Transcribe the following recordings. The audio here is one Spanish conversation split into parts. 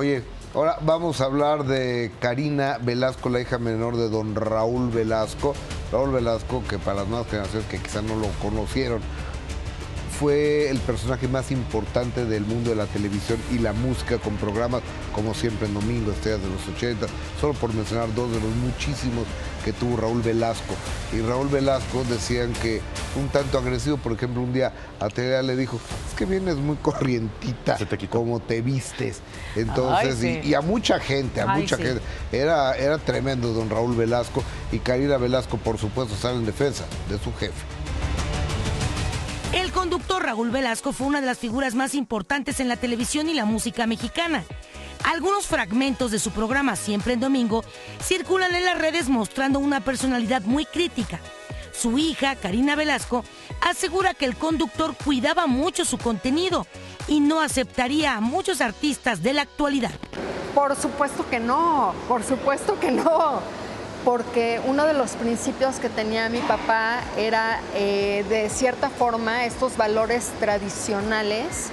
Oye, ahora vamos a hablar de Karina Velasco, la hija menor de don Raúl Velasco. Raúl Velasco, que para las nuevas generaciones que quizás no lo conocieron, fue el personaje más importante del mundo de la televisión y la música, con programas como Siempre en Domingo, Estrellas de los 80, solo por mencionar dos de los muchísimos que tuvo Raúl Velasco. Y Raúl Velasco decían que un tanto agresivo, por ejemplo, un día a Tere le dijo, es que vienes muy corrientita, como te vistes. Entonces, Ay, sí. y a mucha gente, gente. Era tremendo don Raúl Velasco, y Karina Velasco, por supuesto, sale en defensa de su jefe. El conductor Raúl Velasco fue una de las figuras más importantes en la televisión y la música mexicana. Algunos fragmentos de su programa Siempre en Domingo circulan en las redes mostrando una personalidad muy crítica. Su hija, Karina Velasco, asegura que el conductor cuidaba mucho su contenido y no aceptaría a muchos artistas de la actualidad. Por supuesto que no, porque uno de los principios que tenía mi papá era, de cierta forma, estos valores tradicionales,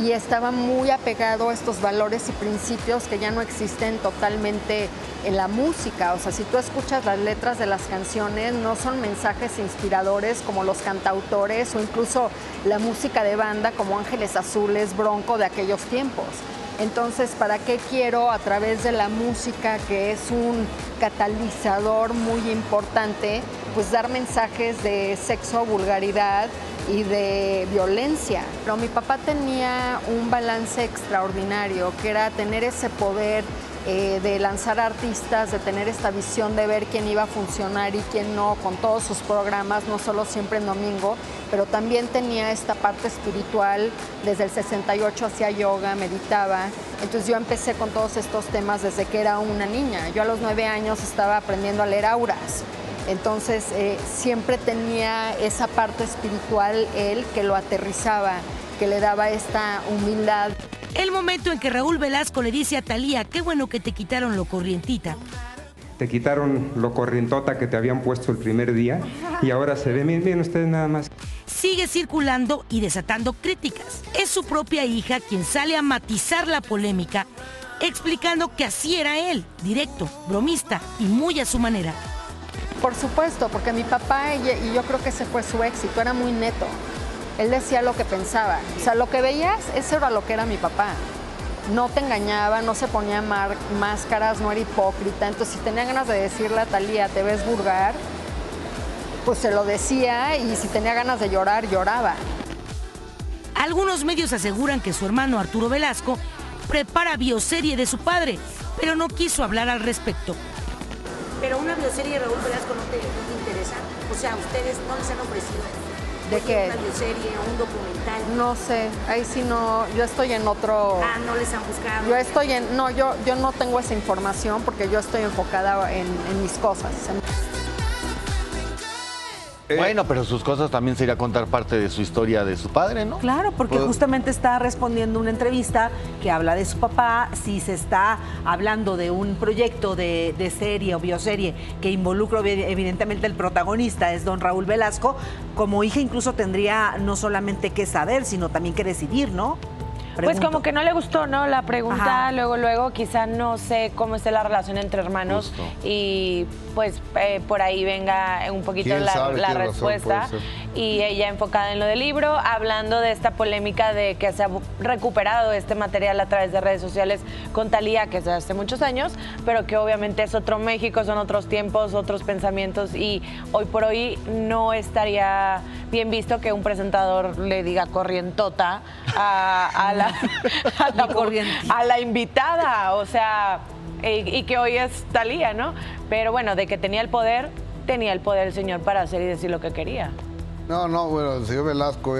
y estaba muy apegado a estos valores y principios que ya no existen totalmente en la música. O sea, si tú escuchas las letras de las canciones, no son mensajes inspiradores como los cantautores o incluso la música de banda como Ángeles Azules, Bronco de aquellos tiempos. Entonces, ¿para qué quiero a través de la música, que es un catalizador muy importante, pues dar mensajes de sexo, vulgaridad y de violencia? Pero mi papá tenía un balance extraordinario, que era tener ese poder de lanzar artistas, de tener esta visión de ver quién iba a funcionar y quién no, con todos sus programas, no solo Siempre en Domingo, pero también tenía esta parte espiritual. Desde el 68 hacía yoga, meditaba. Entonces yo empecé con todos estos temas desde que era una niña. Yo a los 9 años estaba aprendiendo a leer auras. Entonces siempre tenía esa parte espiritual él, que lo aterrizaba, que le daba esta humildad. El momento en que Raúl Velasco le dice a Thalía, qué bueno que te quitaron lo corrientita. Te quitaron lo corrientota que te habían puesto el primer día y ahora se ve, miren ustedes nada más. Sigue circulando y desatando críticas. Es su propia hija quien sale a matizar la polémica, explicando que así era él, directo, bromista y muy a su manera. Por supuesto, porque mi papá, y yo creo que ese fue su éxito, era muy neto. Él decía lo que pensaba. O sea, lo que veías, eso era lo que era mi papá. No te engañaba, no se ponía máscaras, no era hipócrita. Entonces, si tenía ganas de decirle a Thalía, te ves vulgar, pues se lo decía, y si tenía ganas de llorar, lloraba. Algunos medios aseguran que su hermano Arturo Velasco prepara bioserie de su padre, pero no quiso hablar al respecto. ¿Pero una bioserie de Raúl Velasco no te interesa? O sea, ¿ustedes no les han ofrecido? ¿De qué? ¿Una bioserie o un documental? No sé, ahí sí no, yo estoy en otro... Ah, ¿no les han buscado? Yo estoy en... No, yo no tengo esa información porque yo estoy enfocada en mis cosas. Bueno, pero sus cosas también sería contar parte de su historia de su padre, ¿no? Claro, porque justamente está respondiendo una entrevista que habla de su papá. Si se está hablando de un proyecto de serie o bioserie que involucra evidentemente el protagonista es don Raúl Velasco, como hija incluso tendría no solamente que saber, sino también que decidir, ¿no? Pues como que no le gustó, ¿no? La pregunta, Ajá. luego, quizá no sé cómo esté la relación entre hermanos. Justo. Y pues por ahí venga un poquito la respuesta. Y ella enfocada en lo del libro, hablando de esta polémica de que se ha recuperado este material a través de redes sociales con Thalía, que es de hace muchos años, pero que obviamente es otro México, son otros tiempos, otros pensamientos, y hoy por hoy no estaría bien visto que un presentador le diga corrientota a la invitada, o sea, y que hoy es Thalía, ¿no? Pero bueno, de que tenía el poder el señor para hacer y decir lo que quería. No, bueno, el señor Velasco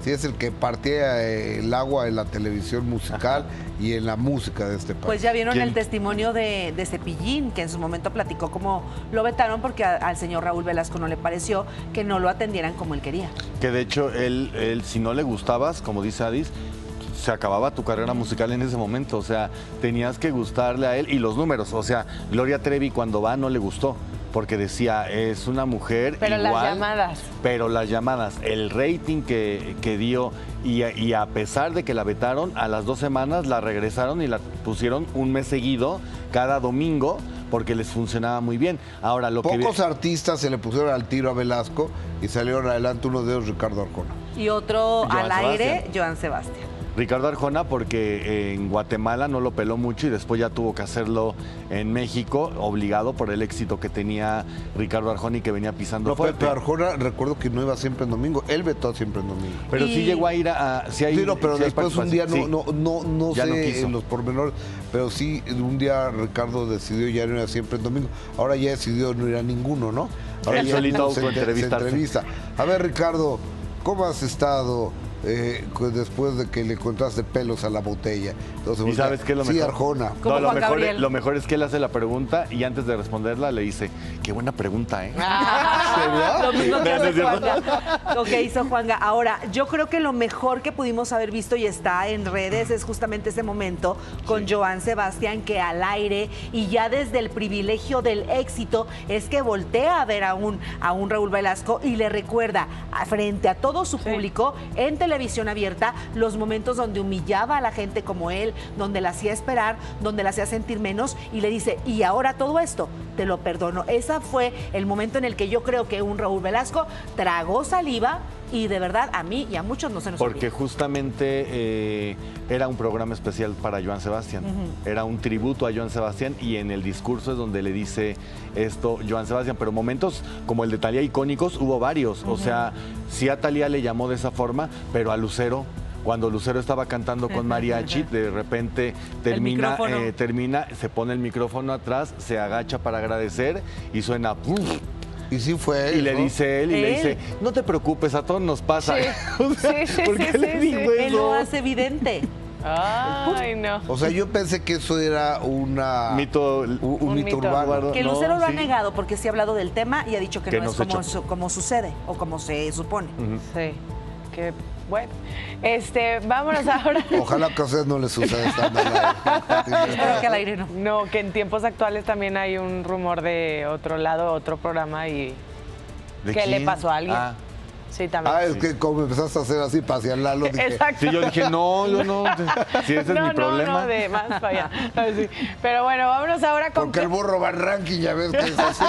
sí es el que partía el agua en la televisión musical y en la música de este país. Pues ya vieron el testimonio de Cepillín, que en su momento platicó cómo lo vetaron porque al señor Raúl Velasco no le pareció que no lo atendieran como él quería. Que de hecho, él si no le gustabas, como dice Adis, se acababa tu carrera musical en ese momento. O sea, tenías que gustarle a él y los números. O sea, Gloria Trevi cuando va no le gustó. porque decía, es una mujer pero igual, las llamadas. Pero las llamadas, el rating que dio, y a pesar de que la vetaron, a las 2 semanas la regresaron y la pusieron un mes seguido, cada domingo, porque les funcionaba muy bien. Ahora, Pocos artistas se le pusieron al tiro a Velasco y salieron adelante, uno de ellos Ricardo Arjona. Y otro Joan al aire, Sebastián. Joan Sebastián. Ricardo Arjona, porque en Guatemala no lo peló mucho y después ya tuvo que hacerlo en México, obligado por el éxito que tenía Ricardo Arjona y que venía pisando No, fuerte. pero Arjona, recuerdo que no iba siempre en domingo, él vetó siempre en domingo. Pero sí llegó a ir a... Sí, hay, sí, no, pero sí hay después un día, participación. no Ya sé no quiso. en los pormenores, pero sí, un día Ricardo decidió ya no ir siempre en domingo. Ahora ya decidió no ir a ninguno, ¿no? Ahora Él ya solito se autoentrevistarse. entrevista. A ver, Ricardo, ¿cómo has estado después de que le encontraste pelos a la botella? Entonces, ¿Y sabes qué es lo mejor? Sí, Arjona. Como No, Juan Gabriel. lo mejor es que él hace la pregunta y antes de responderla le dice, qué buena pregunta, ¿eh? Lo mismo que No, no hace es cierto. Juanga. Lo que hizo Juanga. Ahora, yo creo que lo mejor que pudimos haber visto y está en redes es justamente ese momento con Joan Sebastián, que al aire y ya desde el privilegio del éxito es que voltea a ver a un Raúl Velasco y le recuerda frente a todo su público en televisión abierta los momentos donde humillaba a la gente como él, donde la hacía esperar, donde la hacía sentir menos y le dice, y ahora todo esto te lo perdono. Ese fue el momento en el que yo creo que un Raúl Velasco tragó saliva y de verdad a mí y a muchos no se nos Porque olvida. justamente era un programa especial para Joan Sebastián. Era un tributo a Joan Sebastián y en el discurso es donde le dice esto Joan Sebastián. Pero momentos como el de Thalía icónicos hubo varios. O sea, sí a Thalía le llamó de esa forma, pero a Lucero, cuando Lucero estaba cantando con mariachi, de repente termina, se pone el micrófono atrás, se agacha para agradecer y suena ¡pum! Y sí fue él, Y le ¿no? dice él, y le dice, no te preocupes, a todos nos pasa. Sí. O sea, Sí, ¿por qué sí, le sí, dijo sí. eso? Él lo hace evidente. Ay, no. O sea, yo pensé que eso era un Mito- mito mito. urbano. Que No, Lucero lo ha sí. negado porque sí ha hablado del tema y ha dicho que Que no no es se como, echó. como sucede o como se supone. Sí. Qué bueno. Vámonos ahora. Ojalá que a ustedes no les suceda estando al aire. Espero que al aire no. No, que en tiempos actuales también hay un rumor de otro lado, otro programa y ¿De que le quién? pasó a alguien. Ah. Sí, también. Es que como empezaste a hacer así para hacia Lalo, dije, Exacto. Sí, yo dije, no, yo no. Si ese es mi problema. No, de más para allá. Sí. Pero bueno, vámonos ahora con... porque el burro va en ranking, ya ves que es así.